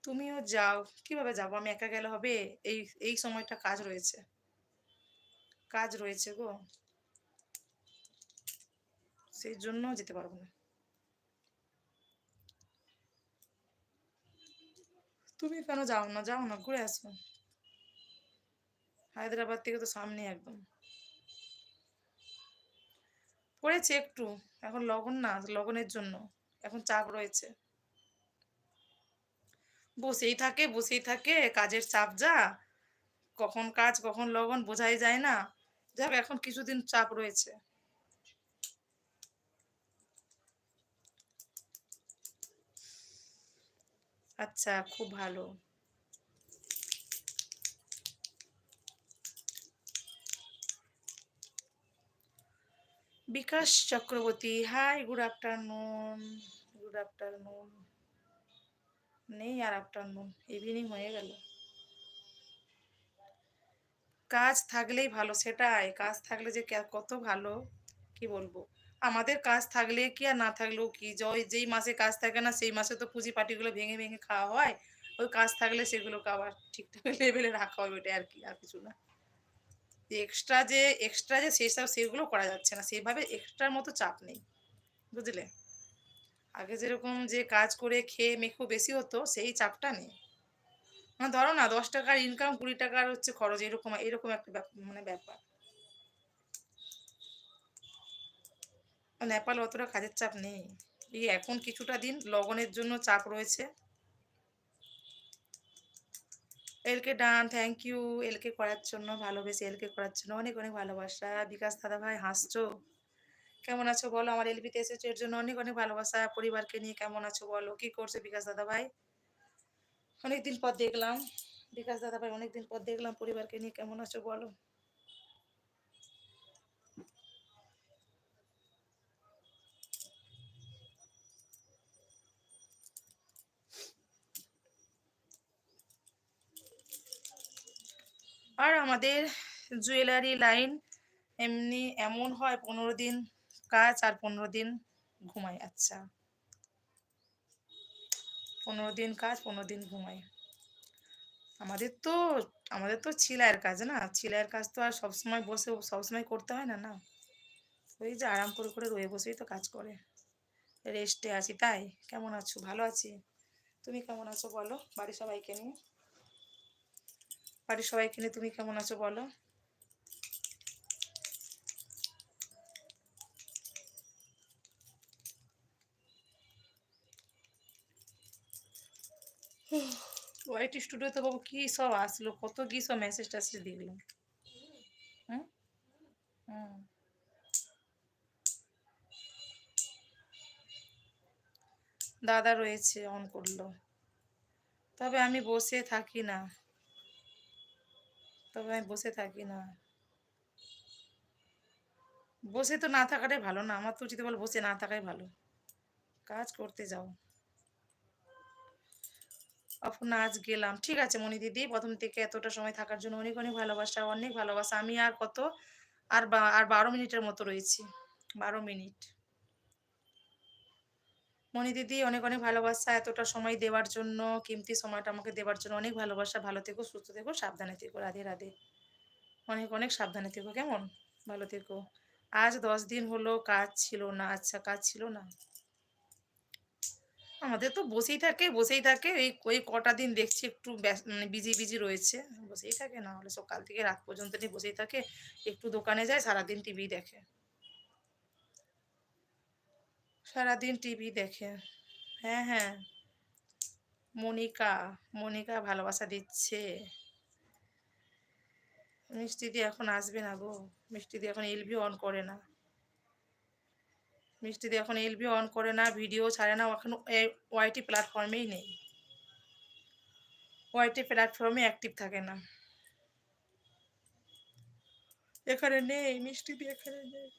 তুমিও যাও। কিভাবে যাবো? আমি একা গেলে হবে? এই এই সময়টা কাজ রয়েছে। কাজ রয়েছে গো। সেইজন্য যেতে পারব না। তুমি কেন যাও না? যাও না, ঘুরে আসো। হায়দ্রাবাদ থেকে তো সামনেই একদম। পড়েছে একটু। এখন লগন না, লগনের জন্য। এখন চাপ রয়েছে। বসেই থাকে, কাজের চাপ যা। কখন কাজ, কখন লগন বোঝাই যায় না। যাক এখন কিছুদিন চাপ রয়েছে। আচ্ছা, খুব ভালো। Bikash Chakraborty, hi, good afternoon. Good afternoon. নেই আর আফটারনুন, ইভিনিং হয়ে গেল। কাজ থাকলেই ভালো, সেটাই। কাজ থাকলে যে কত ভালো, কি বলবো। আমাদের কাজ থাকলে কি আর না থাকলেও কি, যেই মাসে কাজ থাকে না সেই মাসে তো পুঁজি পাটিগুলো ভেঙে ভেঙে খাওয়া হয়। ওই কাজ থাকলে সেগুলোকে আবার ঠিকঠাক লেভেলে রাখা হবে, ওটাই আর কি, আর কিছু না। এক্সট্রা যে সেসব সেগুলো করা যাচ্ছে না, সেভাবে এক্সট্রার মতো চাপ নেই, বুঝলে। আগে যেরকম যে কাজ করে খেয়ে মেখো বেশি হতো, সেই চাপটা নেই। মানে ধরো না, 10 টাকার ইনকাম, 20 টাকার হচ্ছে খরচ, এরকম এরকম একটা মানে ব্যাপার। নেপালে অতটা কাজের চাপ নেই। এই এখন কিছুটা দিন লগনের জন্য চাপ রয়েছে। এলকে ডান, থ্যাংক ইউ। এলকে করার জন্য, ভালোবেসে এলকে করার জন্য অনেক অনেক ভালোবাসা। বিকাশ দাদা ভাই হাসছো, কেমন আছো বলো? আমার এলবিতে এসেছো এর জন্য অনেক অনেক ভালোবাসা। পরিবারকে নিয়ে কেমন আছো বলো? কি করছো বিকাশ দাদা ভাই? অনেকদিন পর দেখলাম। বিকাশ দাদা ভাই, অনেকদিন পর দেখলাম। পরিবারকে নিয়ে কেমন আছো বলো? আর আমাদের জুয়েলারি লাইন এমন হয়, 15 দিন কাজ আর 15 দিন ঘুমাই। আচ্ছা, 15 দিন কাজ, 15 দিন ঘুমাই। আমাদের তো আমাদের তো ছিলাইয়ের কাজ না, ছিলাইয়ের কাজ তো আর সবসময় বসে সবসময় করতে হয় না, না। ওই যে আরাম করে করে রয়ে বসেই তো কাজ করে। রেস্টে আছি তাই। কেমন আছো? ভালো আছি। তুমি কেমন আছো বলো? বাড়ির সবাইকে নিয়ে তুমি কেমন আছো বলো? ওয়াইটি স্টুডিওতে বাবু কি সব আসলো, কত কি সব মেসেজ টেসেজ দেখলাম। হুম। হুম। দাদা রয়েছে, অন করলো। তবে আমি বসে থাকি না। বসে তো না থাকাটাই ভালো না, আমার তো উচিত বল বসে না থাকাই ভালো। কাজ করতে যাও। আপনা আজ গেলাম, ঠিক আছে মনি দিদি, প্রথম থেকে এতটা সময় থাকার জন্য অনেক অনেক ভালোবাসা, অনেক ভালোবাসা। আমি আর কত, আর 12 মিনিটের মতো রয়েছি। 12 মিনিট। মনি দিদি, অনেক অনেক ভালোবাসা এতটা সময় দেওয়ার জন্য, কিমতি সময়টা আমাকে দেওয়ার জন্য অনেক ভালোবাসা। ভালো থেকো, সুস্থ থেকো, সাবধানে থেকো। রাধে রাধে। অনেক অনেক সাবধানে থেকো, কেমন? ভালো থেকো। আজ 10 দিন হলো কাজ ছিল না। আচ্ছা, কাজ ছিল না। আমাদের তো বসেই থাকে, এই ওই কটা দিন দেখছি একটু মানে বিজি বিজি রয়েছে। বসেই থাকে, না হলে সকাল থেকে রাত পর্যন্ত নিয়ে বসেই থাকে। একটু দোকানে যায়, সারাদিন টিভি দেখে। সারাদিন টিভি দেখে। হ্যাঁ, হ্যাঁ। মনিকা, মনিকা ভালোবাসা দিচ্ছে। মিষ্টি দি এখন আসবে না গো। মিষ্টি দি এখন এলবি অন করে না। মিষ্টি দি এখন এলবি অন করে না, ভিডিও ছাড়ে না, এখন ওয়াইটি প্ল্যাটফর্মেই নেই। ওয়াইটি প্ল্যাটফর্মে অ্যাক্টিভ থাকে না। এখানে নেই, মিষ্টি দি এখানে নেই।